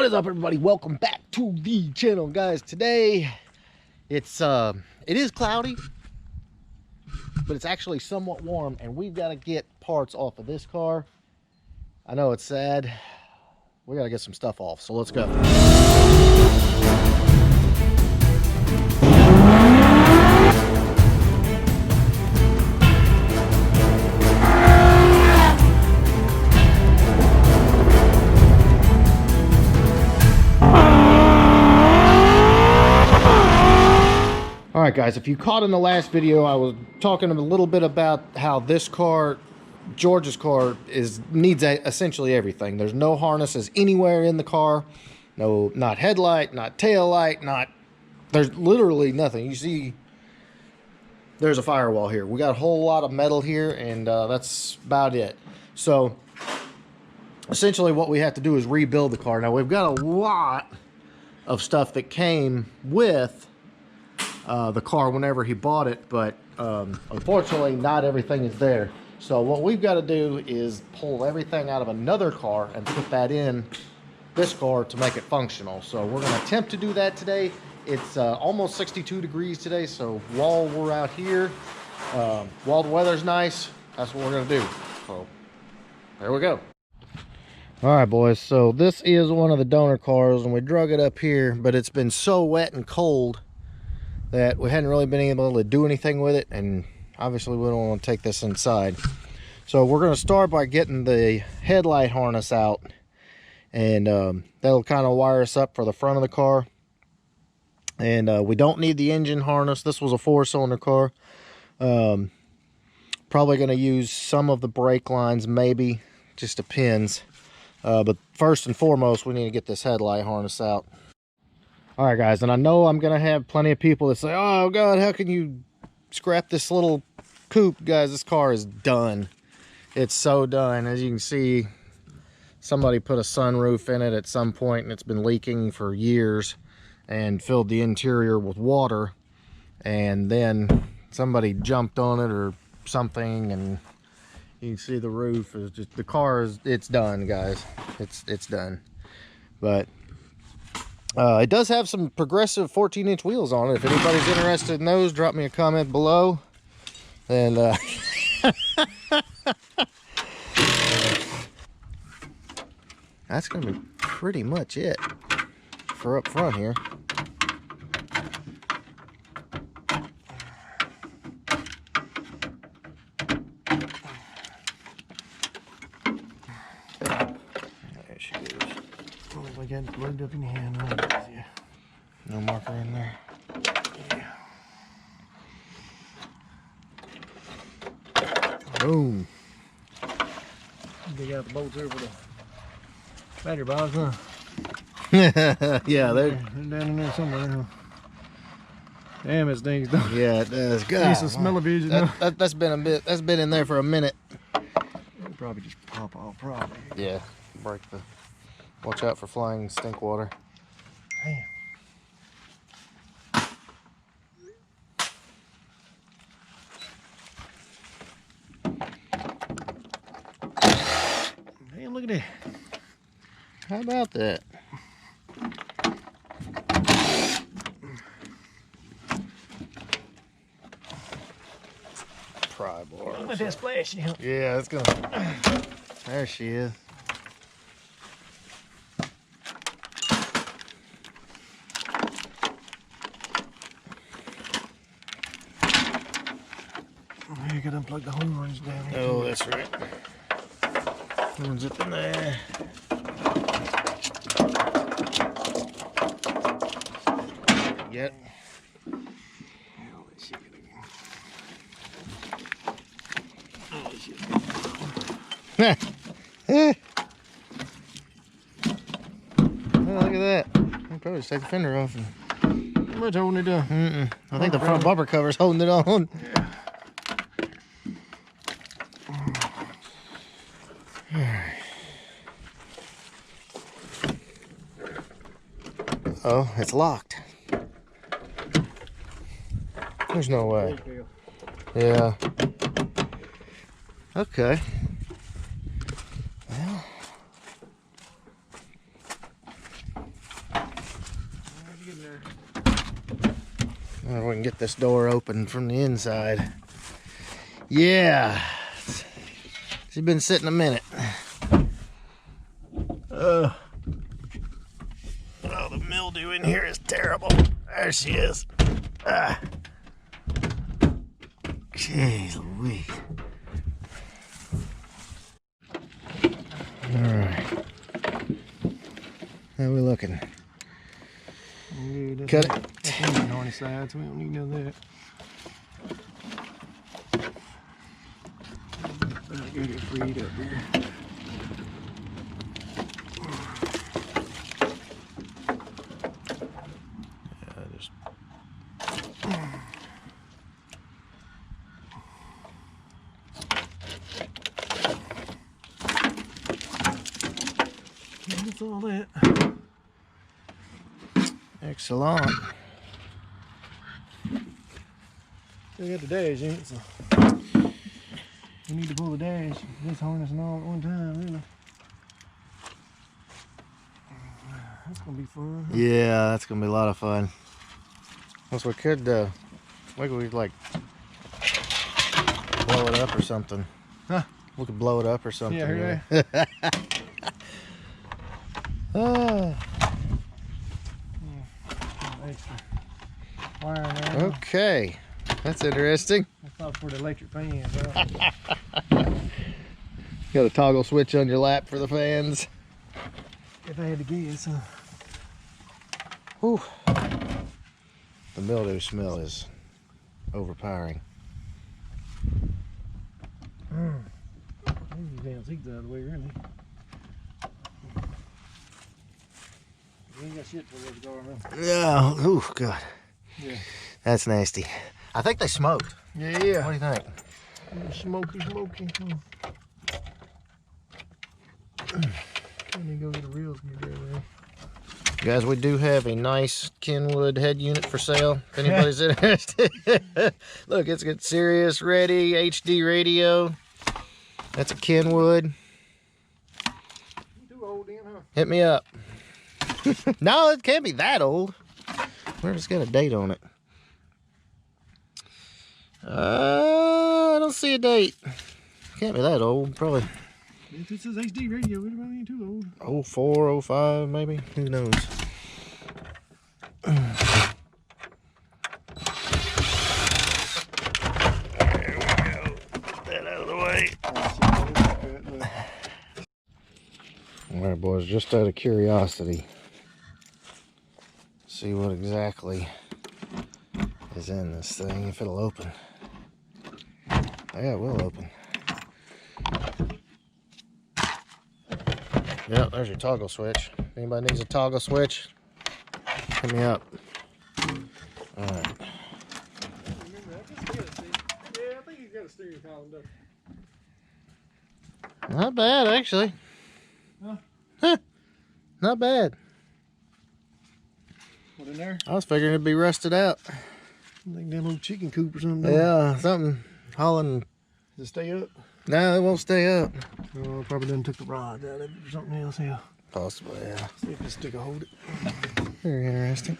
What is up, everybody? Welcome back to the channel, guys. Today it is cloudy, but it's actually somewhat warm, and we've got to get parts off of this car. I know it's sad. We got to get some stuff off, so let's go. Alright guys, if you caught in the last video, I was talking a little bit about how this car, George's car, needs essentially everything. There's no harnesses anywhere in the car. No, not headlight, not tail light, there's literally nothing. You see, there's a firewall here. We got a whole lot of metal here, and that's about it. So, essentially what we have to do is rebuild the car. Now, we've got a lot of stuff that came with the car whenever he bought it, but unfortunately not everything is there. So what we've got to do is pull everything out of another car and put that in this car to make it functional. So we're going to attempt to do that today. It's almost 62 degrees today, so while we're out here, while the weather's nice, that's what we're going to do. So there we go. All right, boys, so this is one of the donor cars, and we drug it up here, but it's been so wet and cold that we hadn't really been able to do anything with it, and obviously we don't want to take this inside. So we're going to start by getting the headlight harness out, and that'll kind of wire us up for the front of the car. And we don't need the engine harness. This was a 4-cylinder car. Probably going to use some of the brake lines, maybe, just depends. But first and foremost, we need to get this headlight harness out. All right, guys, and I know I'm going to have plenty of people that say, oh, God, how can you scrap this little coupe? Guys, this car is done. It's so done. As you can see, somebody put a sunroof in it at some point, and it's been leaking for years and filled the interior with water. And then somebody jumped on it or something, and you can see the roof is just, the car is, it's done, guys. It's done. But it does have some progressive 14-inch wheels on it. If anybody's interested in those, drop me a comment below. And that's going to be pretty much it for up front here. There she goes. Oh, I got it plugged up in your hand. No marker in there. Yeah. Boom. Dig out the bolts here for the battery box, huh? Yeah, they're down in there somewhere. Huh? Damn, this thing's done. Yeah, it does. God, it's a smell-o-vision. That's been in there for a minute. It'll probably just pop off, probably. Yeah, break the. Watch out for flying stink water. Damn. Man, look at that. How about that? Pry bar. Look at that splash. Yeah, it's gonna. There she is. You gotta unplug the horns down here. Oh, that's right. Horns up in there. Yep. Look at that. I'll probably just take the fender off. How much holding it down? I think the front bumper cover's holding it on. Yeah. Oh, it's locked. There's no way. Yeah. Okay. Well, We can get this door open from the inside. Yeah. She's been sitting a minute. Oh, the mildew in here is terrible. There she is. Jeez Louise. Alright. How we looking? Yeah, Cut it. That's on the side, so we don't need none of that. Get it freed up here. That's all that. Excellent. Still got the dash in it, so we need to pull the dash, this harness and all at one time, really. That's gonna be fun. Huh? Yeah, that's gonna be a lot of fun. Plus, we could, maybe we like blow it up or something. Huh? We could blow it up or something. Yeah, Oh. Extra wire now. Okay, that's interesting. That's not for the electric fan, bro. Got a toggle switch on your lap for the fans. If I had to guess, Whew. The mildew smell is overpowering. these damn seats out of the way, really. You ain't got shit for those garments. Yeah, oh God. Yeah. That's nasty. I think they smoked. Yeah. What do you think? Smoky. Let me go get a real screwdriver. Guys, we do have a nice Kenwood head unit for sale. If anybody's interested. Look, it's got Sirius ready, HD radio. That's a Kenwood. Too old then, huh? Hit me up. No, it can't be that old. Where's it's got a date on it? I don't see a date. Can't be that old, probably. If it says HD radio, it ain't too old. 04, 05, maybe. Who knows? There we go. Get that out of the way. All right, boys, just out of curiosity, see what exactly is in this thing, if it'll open. Yeah, it will open. Yep, there's your toggle switch. If anybody needs a toggle switch, hit me up. All right. Yeah, I think he's got a steering column, though. Not bad, actually. Huh? Huh. Not bad. What in there? I was figuring it'd be rusted out. I think that little chicken coop or something. Yeah, something hauling. Does it stay up? No, it won't stay up. Oh, probably done took the rods out of it or something else. Yeah. Possibly, yeah. See if this stick will hold it. Very interesting.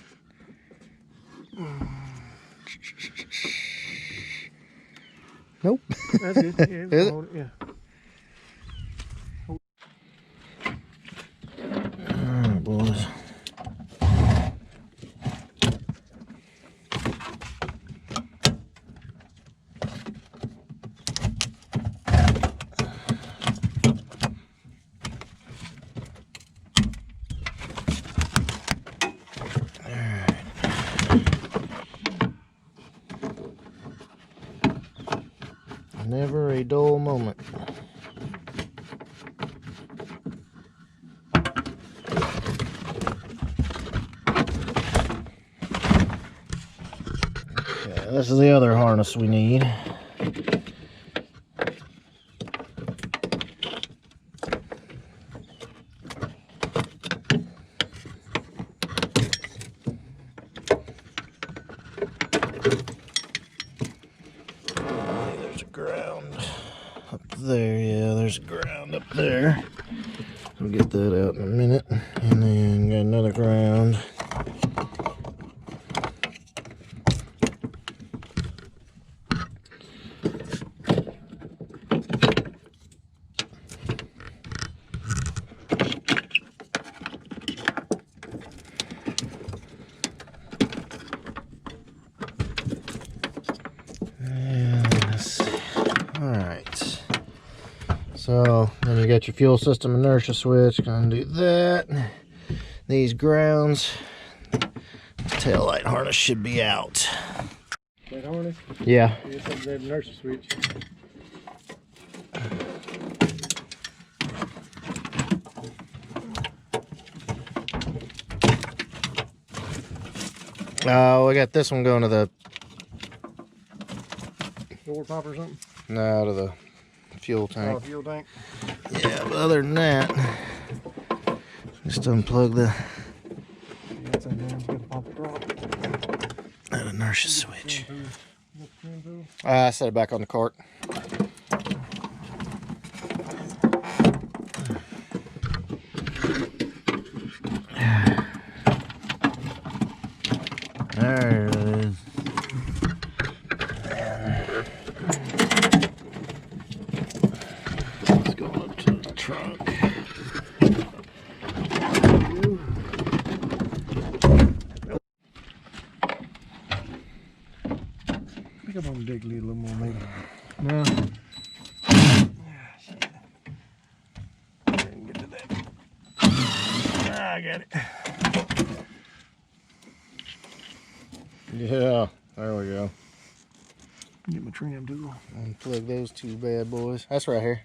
Nope. That's good. Yeah, Is it? hold it. Yeah. Alright, boys. Never a dull moment. Okay, this is the other harness we need. There, yeah, there's ground up there. We'll get that out in a minute. And then got another ground So then you got your fuel system inertia switch. Gonna do that. These grounds. Tail light harness should be out. That harness? Yeah. You just have that inertia switch. Oh, we got this one going to the Door pop or something? no, to the fuel Oh, tank. fuel tank. Yeah, but other than that, just unplug Yeah, that's in there. It's got to pop it drop. that inertia switch. Shampoo. I set it back on the cart. There it is. Let's go up to the trunk. I think I'm gonna dig a little more maybe. No. Shit. Didn't get to that. I got it. Yeah, there we go. Get my trim tool. Unplug those two bad boys. That's right here.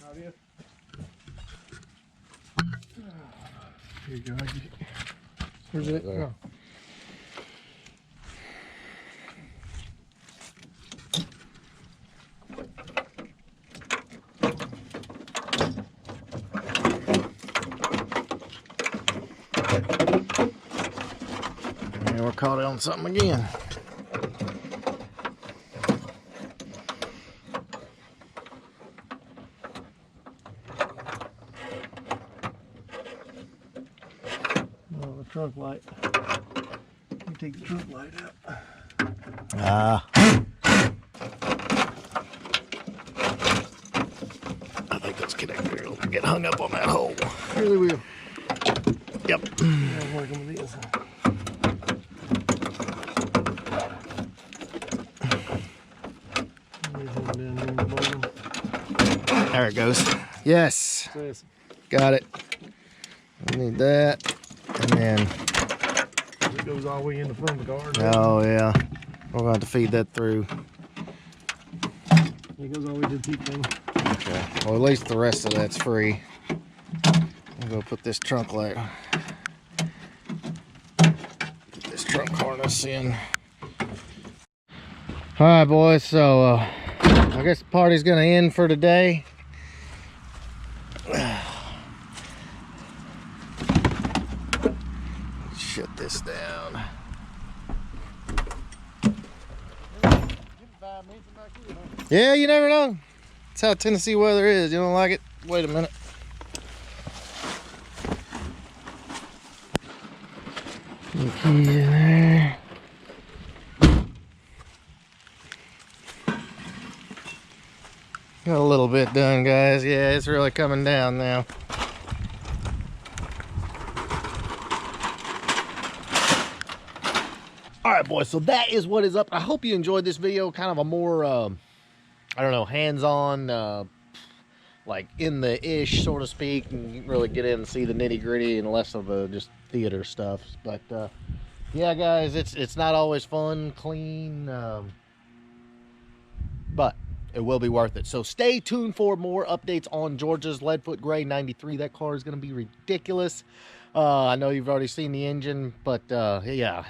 Not it. Here you go. I get it. Where's it? There. Oh. And we're caught on something again. Oh, the trunk light. You take the trunk light out. Ah. I think those connectors will get hung up on that hole. Really will. Yep. I'm working with these. There it goes. Yes. Says, Got it. We need that. And then, it goes all the way in the front of the car. oh yeah. We're going to have to feed that through. It goes all the way to the teeth thing. Okay. Well, at least the rest of that's free. I'm going to put this trunk light. Put this trunk harness in. All right, boys. So, I guess the party's going to end for today. Shut this down. Yeah, you never know. That's how Tennessee weather is. You don't like it? Wait a minute. The keys in there. Got a little bit done, guys. Yeah, it's really coming down now. All right, boys, so that is what is up. I hope you enjoyed this video. Kind of a more, I don't know, hands-on, like in the ish, so to speak, and you can really get in and see the nitty-gritty and less of a just theater stuff. But, yeah, guys, it's not always fun, clean, but it will be worth it. So stay tuned for more updates on Georgia's Leadfoot Gray 93. That car is going to be ridiculous. I know you've already seen the engine, but, yeah.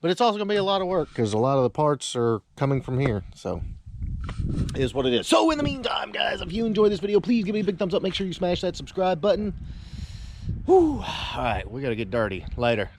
But it's also going to be a lot of work because a lot of the parts are coming from here. So, it is what it is. So, in the meantime, guys, if you enjoyed this video, please give me a big thumbs up. Make sure you smash that subscribe button. Whew. All right, we got to get dirty. Later.